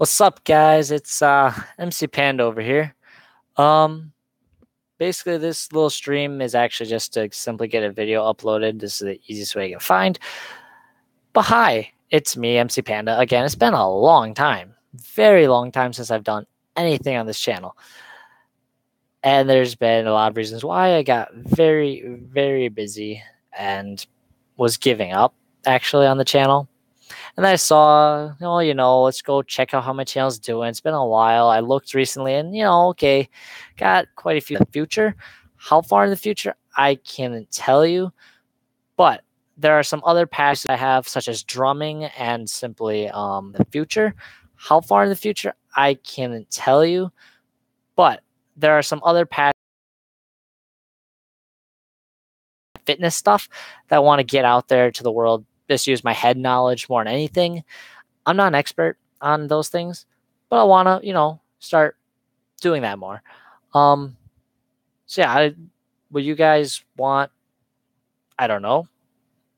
What's up, guys? It's MC Panda over here. Um, Basically, this little stream is actually just to simply get a video uploaded. This is the easiest way you can find. But hi, it's me, MC Panda. Again, it's been a long time, very long time since I've done anything on this channel, and there's been a lot of reasons why. I got very, very busy and was giving up actually on the channel. And I saw, let's go check out how my channel's doing. It's been a while. I looked recently and, okay, got quite a few in the future. How far in the future? I can't tell you. But there are some other passions I have, such as drumming and simply the future. How far in the future? I can't tell you. But there are some other passions, fitness stuff, that I want to get out there to the world. Just use my head knowledge more than anything. I'm not an expert on those things, but I want to, start doing that more. So yeah, what you guys want, I don't know,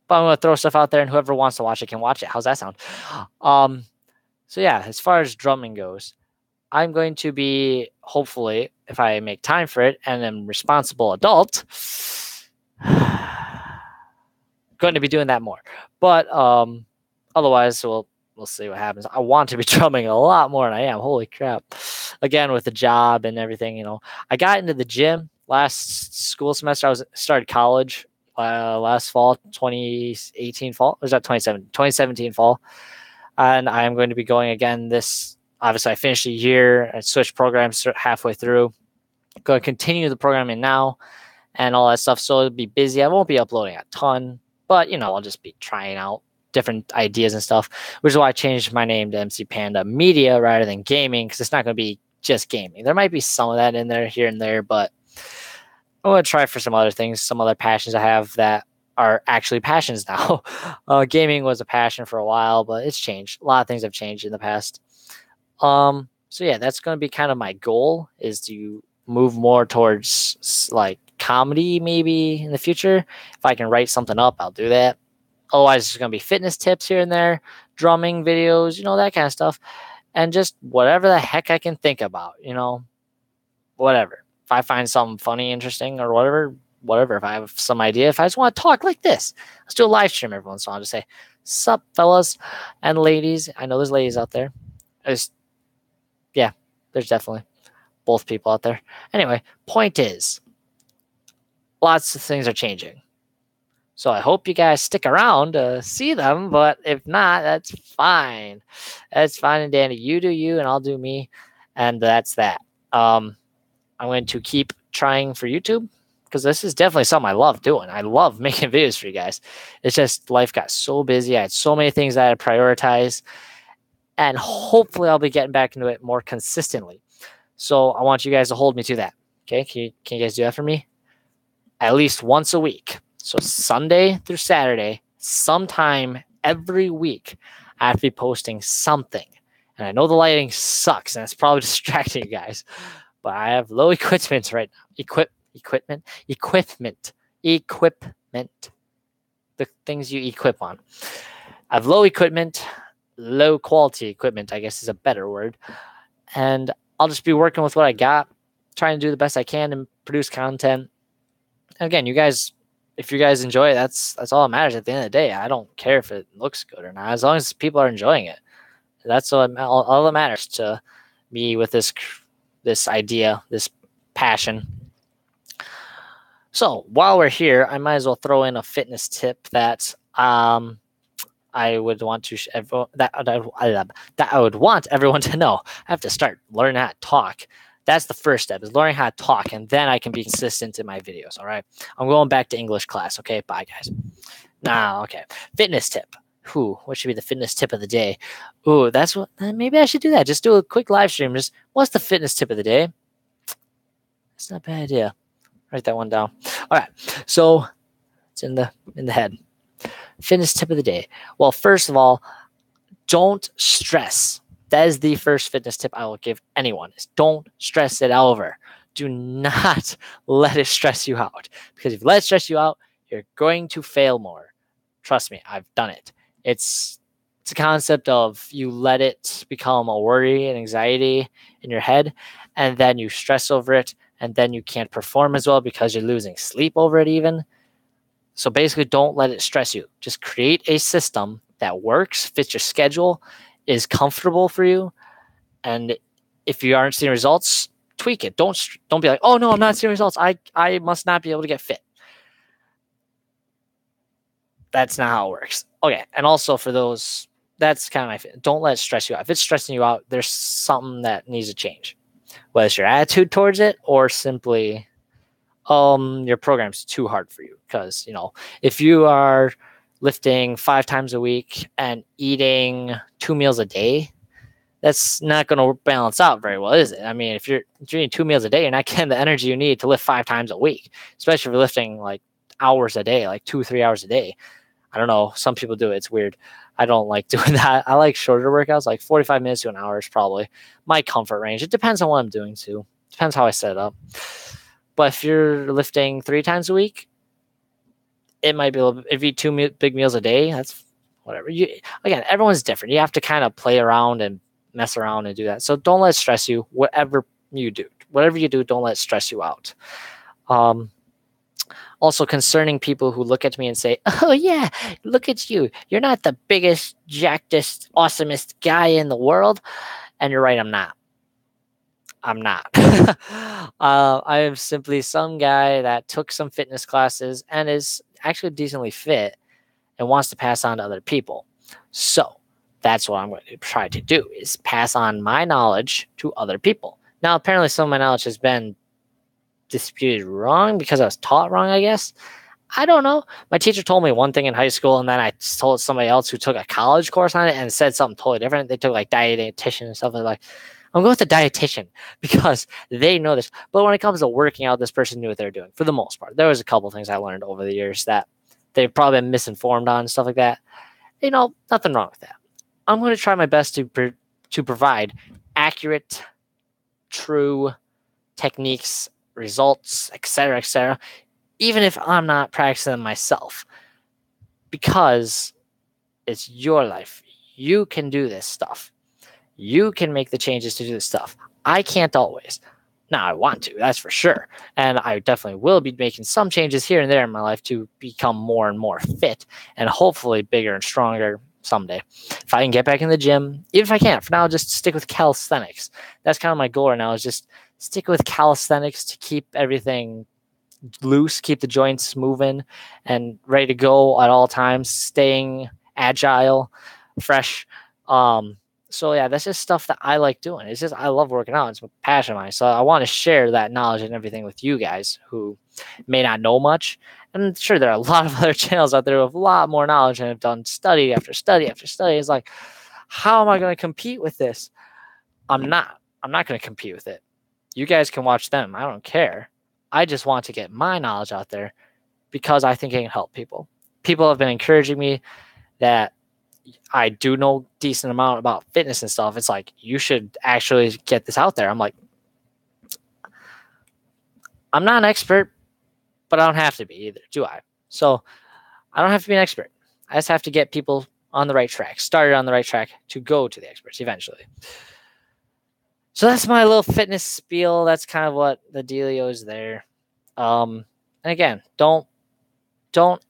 but I'm going to throw stuff out there and whoever wants to watch it can watch it. How's that sound? So yeah, as far as drumming goes, I'm going to be, hopefully, if I make time for it and am responsible adult, going to be doing that more. But otherwise, we'll see what happens. I want to be drumming a lot more than I am. Holy crap. Again, with the job and everything, I got into the gym last school semester. I started college last fall, 2018 fall. Or was that 2017 fall? And I am going to be going again this. Obviously, I finished a year and switched programs halfway through. Going to continue the programming now and all that stuff. So it'll be busy. I won't be uploading a ton, but I'll just be trying out different ideas and stuff, which is why I changed my name to MC Panda Media rather than gaming, because it's not going to be just gaming. There might be some of that in there here and there, but I'm going to try for some other things, some other passions I have that are actually passions now. Gaming was a passion for a while, but it's changed. A lot of things have changed in the past. So yeah, that's going to be kind of my goal, is to move more towards like comedy maybe in the future. If I can write something up, I'll do that. Otherwise, it's going to be fitness tips here and there, drumming videos, that kind of stuff. And just whatever the heck I can think about, whatever. If I find something funny, interesting, or whatever. If I have some idea, if I just want to talk like this, let's do a live stream every once in a while. Just say, sup, fellas and ladies. I know there's ladies out there. There's definitely both people out there. Anyway, point is, lots of things are changing. So I hope you guys stick around to see them, but if not, that's fine. That's fine and dandy. You do you, and I'll do me, and that's that. I'm going to keep trying for YouTube, because this is definitely something I love doing. I love making videos for you guys. It's just life got so busy. I had so many things that I had to prioritize, and hopefully I'll be getting back into it more consistently. So I want you guys to hold me to that. Okay, can you guys do that for me? At least once a week. So Sunday through Saturday, sometime every week, I have to be posting something. And I know the lighting sucks, and it's probably distracting you guys, but I have low equipment right now. Equipment. The things you equip on. I have low equipment, low quality equipment, I guess is a better word. And I'll just be working with what I got, trying to do the best I can and produce content. And again, you guys, if you guys enjoy it, that's all that matters at the end of the day. I don't care if it looks good or not, as long as people are enjoying it. That's all that matters to me with this idea, this passion. So while we're here, I might as well throw in a fitness tip that I would want to that I would want everyone to know. I have to start learning how to talk. That's the first step, is learning how to talk, and then I can be consistent in my videos. All right, I'm going back to English class. Okay, bye guys. Okay. Fitness tip. What should be the fitness tip of the day? That's what. Maybe I should do that. Just do a quick live stream. Just, what's the fitness tip of the day? That's not a bad idea. Write that one down. All right. So it's in the head. Fitness tip of the day. Well, first of all, don't stress. That is the first fitness tip I will give anyone, is don't stress it over. Do not let it stress you out, because if you let it stress you out, you're going to fail more. Trust me, I've done it. It's It's a concept of you let it become a worry and anxiety in your head, and then you stress over it, and then you can't perform as well because you're losing sleep over it even. So basically, don't let it stress you. Just create a system that works, fits your schedule, is comfortable for you, and if you aren't seeing results, tweak it. Don't be like, oh no, I'm not seeing results. I must not be able to get fit. That's not how it works. Okay, and also for those, that's kind of my. Don't let it stress you out. If it's stressing you out, there's something that needs to change, whether it's your attitude towards it or simply your program's too hard for you. Because if you are lifting 5 times a week and eating 2 meals a day, that's not going to balance out very well, is it? I mean, if you're eating 2 meals a day, you're not getting the energy you need to lift 5 times a week, especially if you're lifting like hours a day, like 2-3 hours a day. I don't know. Some people do it. It's weird. I don't like doing that. I like shorter workouts, like 45 minutes to an hour is probably my comfort range. It depends on what I'm doing too. Depends how I set it up. But if you're lifting 3 times a week, it might be a little bit, if you eat big meals a day, that's whatever. Again, everyone's different. You have to kind of play around and mess around and do that. So don't let it stress you. Whatever you do, don't let it stress you out. Also, concerning people who look at me and say, oh yeah, look at you. You're not the biggest, jackedest, awesomest guy in the world. And you're right, I'm not. I am simply some guy that took some fitness classes and is actually decently fit and wants to pass on to other people. So that's what I'm going to try to do, is pass on my knowledge to other people. Now, apparently some of my knowledge has been disputed wrong because I was taught wrong, I guess. I don't know. My teacher told me one thing in high school, and then I told somebody else who took a college course on it and said something totally different. They took like dietitian and stuff like. I'm going with the dietitian because they know this. But when it comes to working out, this person knew what they were doing for the most part. There was a couple things I learned over the years that they've probably been misinformed on and stuff like that. Nothing wrong with that. I'm going to try my best to provide accurate, true techniques, results, etc., even if I'm not practicing them myself, because it's your life. You can do this stuff. You can make the changes to do this stuff. I can't always. Now, I want to, that's for sure. And I definitely will be making some changes here and there in my life to become more and more fit and hopefully bigger and stronger someday. If I can get back in the gym, even if I can't, for now, just stick with calisthenics. That's kind of my goal right now, is just stick with calisthenics to keep everything loose, keep the joints moving and ready to go at all times, staying agile, fresh. So yeah, that's just stuff that I like doing. It's just, I love working out. It's a passion of mine. So I want to share that knowledge and everything with you guys who may not know much. And sure, there are a lot of other channels out there with a lot more knowledge and have done study after study after study. It's like, how am I going to compete with this? I'm not going to compete with it. You guys can watch them. I don't care. I just want to get my knowledge out there because I think it can help people. People have been encouraging me that I do know decent amount about fitness and stuff. It's like, you should actually get this out there. I'm like, I'm not an expert, but I don't have to be either, do I? So I don't have to be an expert. I just have to get people on the right track, started on the right track to go to the experts eventually. So that's my little fitness spiel. That's kind of what the dealio is there. And again, don't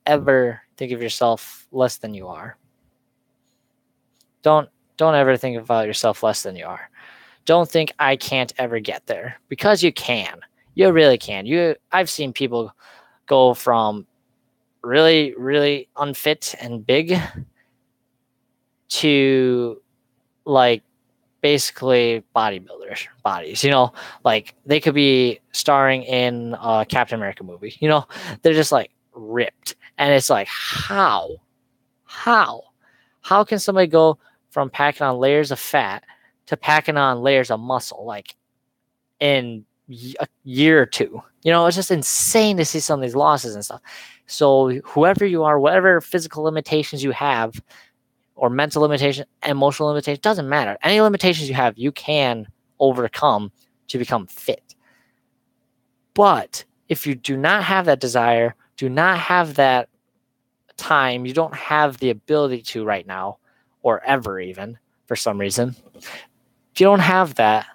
ever think of yourself less than you are. Don't ever think about yourself less than you are. Don't think I can't ever get there, because you can. You really can. I've seen people go from really, really unfit and big to like basically bodybuilders bodies, like they could be starring in a Captain America movie, they're just like ripped. And it's like, how can somebody go from packing on layers of fat to packing on layers of muscle, like in a year or two? It's just insane to see some of these losses and stuff. So whoever you are, whatever physical limitations you have, or mental limitation, emotional limitation, doesn't matter. Any limitations you have, you can overcome to become fit. But if you do not have that desire, do not have that time, you don't have the ability to right now, or ever even for some reason. If you don't have that,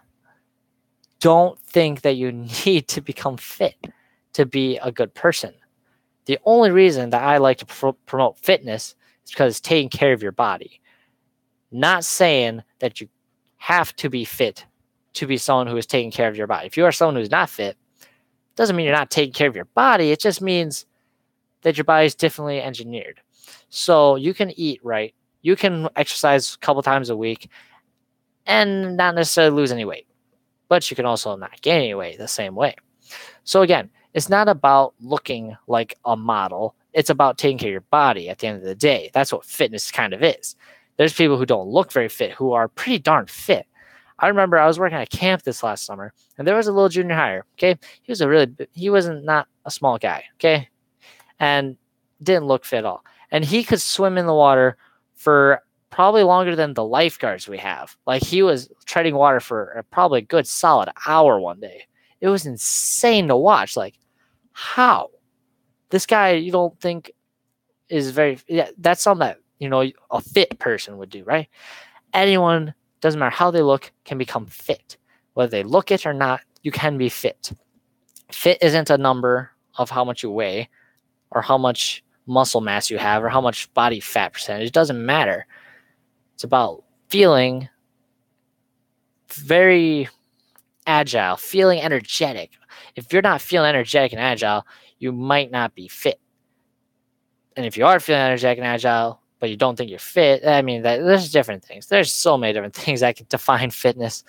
don't think that you need to become fit to be a good person. The only reason that I like to promote fitness is because it's taking care of your body. Not saying that you have to be fit to be someone who is taking care of your body. If you are someone who's not fit, doesn't mean you're not taking care of your body. It just means that your body is differently engineered. So you can eat right. You can exercise a couple times a week and not necessarily lose any weight. But you can also not gain any weight the same way. So again, it's not about looking like a model. It's about taking care of your body at the end of the day. That's what fitness kind of is. There's people who don't look very fit who are pretty darn fit. I remember I was working at camp this last summer, and there was a little junior hire. Okay, he wasn't not a small guy. Okay, and didn't look fit at all. And he could swim in the water for probably longer than the lifeguards we have. Like he was treading water for probably a good solid hour one day. It was insane to watch. Like how this guy you don't think is very that's something that a fit person would do, right? Anyone, doesn't matter how they look, can become fit. Whether they look it or not, you can be fit. Fit isn't a number of how much you weigh or how much muscle mass you have or how much body fat percentage. It doesn't matter. It's about feeling very agile, feeling energetic. If you're not feeling energetic and agile, you might not be fit. And if you are feeling energetic and agile, but you don't think you're fit, I mean, there's different things. There's so many different things that can define fitness.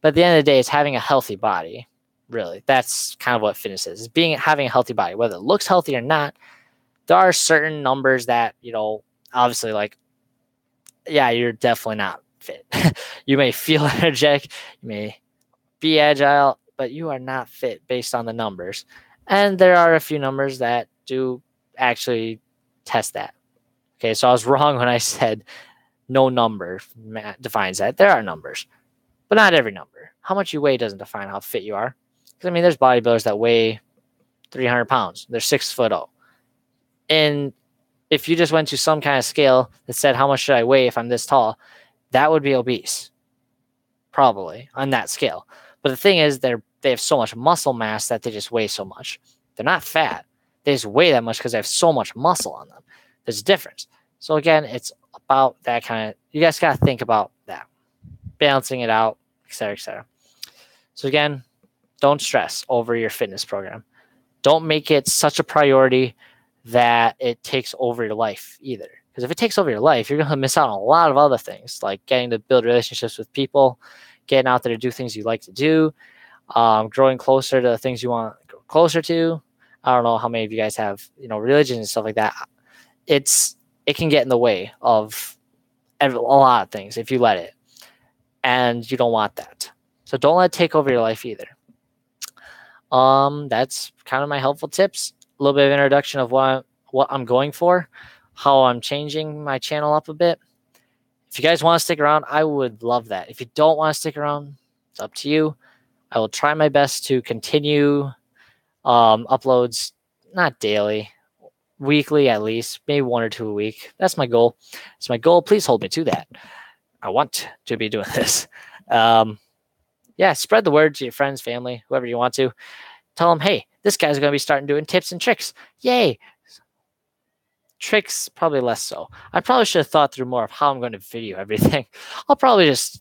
But at the end of the day, it's having a healthy body, really. That's kind of what fitness is having a healthy body. Whether it looks healthy or not, there are certain numbers that, obviously, like, yeah, you're definitely not fit. You may feel energetic, you may be agile, but you are not fit based on the numbers. And there are a few numbers that do actually test that. Okay, so I was wrong when I said no number defines that. There are numbers, but not every number. How much you weigh doesn't define how fit you are. Because, I mean, there's bodybuilders that weigh 300 pounds. They're 6'0". And if you just went to some kind of scale that said, how much should I weigh if I'm this tall? That would be obese, probably, on that scale. But the thing is, they have so much muscle mass that they just weigh so much. They're not fat. They just weigh that much because they have so much muscle on them. There's a difference. So again, it's about that kind of, you guys got to think about that, balancing it out, et cetera, et cetera. So again, don't stress over your fitness program. Don't make it such a priority that it takes over your life either. Because if it takes over your life, you're going to miss out on a lot of other things, like getting to build relationships with people, getting out there to do things you like to do, growing closer to the things you want to go closer to. I don't know how many of you guys have, religion and stuff like that. It can get in the way of a lot of things if you let it, and you don't want that. So don't let it take over your life either. That's kind of my helpful tips. A little bit of introduction of what I'm going for, how I'm changing my channel up a bit. If you guys want to stick around, I would love that. If you don't want to stick around, it's up to you. I will try my best to continue uploads, not daily, weekly at least, maybe 1 or 2 a week. That's my goal. It's my goal. Please hold me to that. I want to be doing this. Spread the word to your friends, family, whoever you want to. Tell them, hey, this guy's going to be starting doing tips and tricks. Yay. Tricks, probably less so. I probably should have thought through more of how I'm going to video everything. I'll probably just